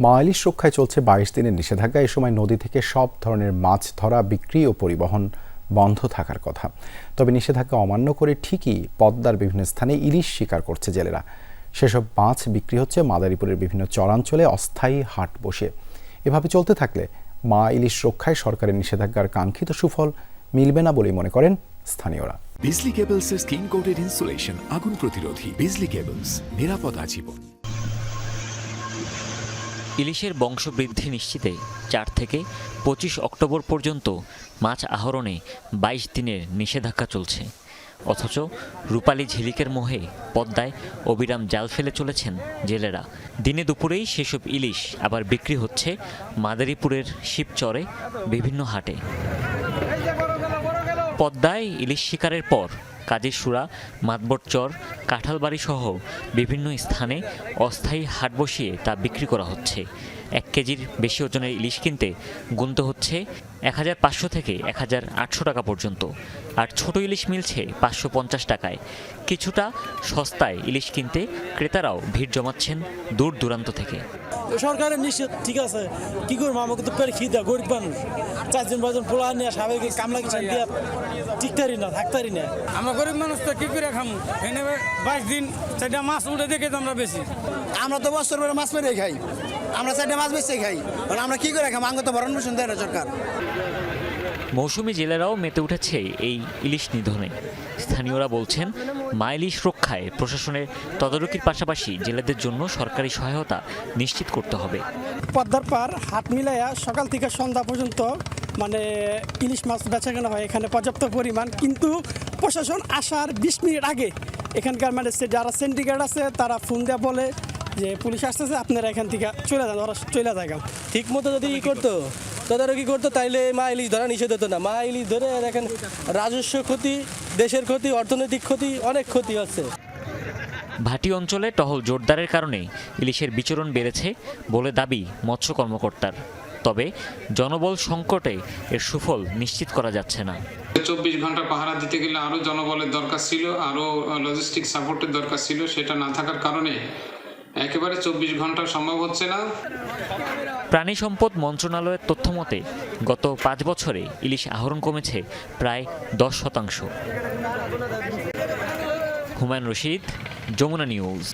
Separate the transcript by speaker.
Speaker 1: মা ইলিশ রক্ষায় চলছে 22 দিনের নিষেধাজ্ঞা। এই সময় নদী থেকে সব ধরনের মাছ ধরা, বিক্রি ও পরিবহন বন্ধ থাকার কথা। তবে নিষেধাজ্ঞা অমান্য করে ঠিকই পদ্মার বিভিন্ন স্থানে ইলিশ শিকার করছে জেলেরা। সেসব মাছ বিক্রি হচ্ছে মাদারীপুরের বিভিন্ন চরাঞ্চলে অস্থায়ী হাট বসে। এভাবে চলতে থাকলে মা ইলিশ রক্ষায় সরকারের নিষেধাজ্ঞার কাঙ্ক্ষিত সুফল মিলবে না বলেই মনে করেন স্থানীয়রা।
Speaker 2: বিজলি কেবলসের স্কিন কোটেড ইনসুলেশন আগুন প্রতিরোধী। বিজলি কেবলস, নিরাপদ আজীবন।
Speaker 3: ইলিশের বংশবৃদ্ধি নিশ্চিতে 4 থেকে 25 অক্টোবর পর্যন্ত মাছ আহরণে 22 দিনের নিষেধাজ্ঞা চলছে। অথচ রূপালী ঝিলিকের মোহে পদ্মায় অবিরাম জাল ফেলে চলেছেন জেলেরা। দিনে দুপুরেই সেসব ইলিশ আবার বিক্রি হচ্ছে মাদারীপুরের শিবচরে বিভিন্ন হাটে। পদ্মায় ইলিশ শিকারের পর কাজীরসুরা, মাতবরচর, কাঁঠালবাড়ি সহ বিভিন্ন স্থানে অস্থায়ী হাট বসিয়ে তা বিক্রি করা হচ্ছে। 1 কেজির বেশি ওজনের ইলিশ কিনতে গুনতে হচ্ছে 1500 থেকে 1800 টাকা পর্যন্ত, আর ছোট ইলিশ মিলছে 550 টাকায়। কিছুটা সস্তায় ইলিশ কিনতে ক্রেতারাও ভিড় জমাচ্ছেন দূর দূরান্ত থেকে।
Speaker 4: সরকারের নিষেধ ঠিক আছে, কি করবো, আমাকে তো পেরে খিদা, গরিব মানুষ, 4-5 পোলা নিয়ে স্বাভাবিক কামলা কিছু দিয়ে টিকতারি না, থাকতারি না।
Speaker 5: আমরা গরিব মানুষ তো কি করে খামু? এনে 22 দিন 4টা মাছ উঠে দেখে তো আমরা বেশি।
Speaker 6: আমরা তো বছর পরে মাছ মেরে খাই, আমরা 4টা মাছ বেশি খাই, আমরা কি করে খাম? আঙ্গ তো ভরণ পোষণ দেয় না সরকার।
Speaker 3: মৌসুমী জেলেরাও মেতে উঠেছে এই ইলিশ নিধনে। স্থানীয়রা বলছেন, মা ইলিশ রক্ষায় প্রশাসনের তদারকির পাশাপাশি জেলেদের জন্য সরকারি সহায়তা নিশ্চিত করতে হবে।
Speaker 4: পদ্মার পার হাট মিলাইয়া সকাল থেকে সন্ধ্যা পর্যন্ত ইলিশ মাছ বেচাকেনা হয় এখানে পর্যাপ্ত পরিমাণ, কিন্তু প্রশাসন আসার 20 মিনিট আগে এখানকার যারা সিন্ডিকেট আছে তারা ফোন দেওয়া বলে যে পুলিশ আসতেছে, আপনারা এখান থেকে চলে যান, ওরা চলে যায়।
Speaker 7: ঠিক মতো যদি তদারকি করতো তাইলে মা ইলিশ ধরা নিষেধ হতো না। মা ইলিশ ধরে দেখেন রাজস্ব ক্ষতি, দেশের ক্ষতি, অর্থনৈতিক ক্ষতি, অনেক ক্ষতি হচ্ছে।
Speaker 3: ভাটি অঞ্চলে টহল জোরদারের কারণে ইলিশের বিচরণ বেড়েছে বলে দাবি মৎস্য কর্মকর্তার। তবে জনবল সংকটে এর সুফল নিশ্চিত করা যাচ্ছে না।
Speaker 8: 24 ঘন্টা পাহারা দিতে গেলে আরও জনবলের দরকার ছিল, আরও লজিস্টিক সাপোর্টের দরকার ছিল। সেটা না থাকার কারণে একেবারে 24 ঘন্টা সম্ভব হচ্ছে না।
Speaker 3: প্রাণী সম্পদ মন্ত্রণালয়ের তথ্য মতে গত 5 বছরে ইলিশ আহরণ কমেছে প্রায় 10%। হুমায়ুন রশিদ, যমুনা নিউজ।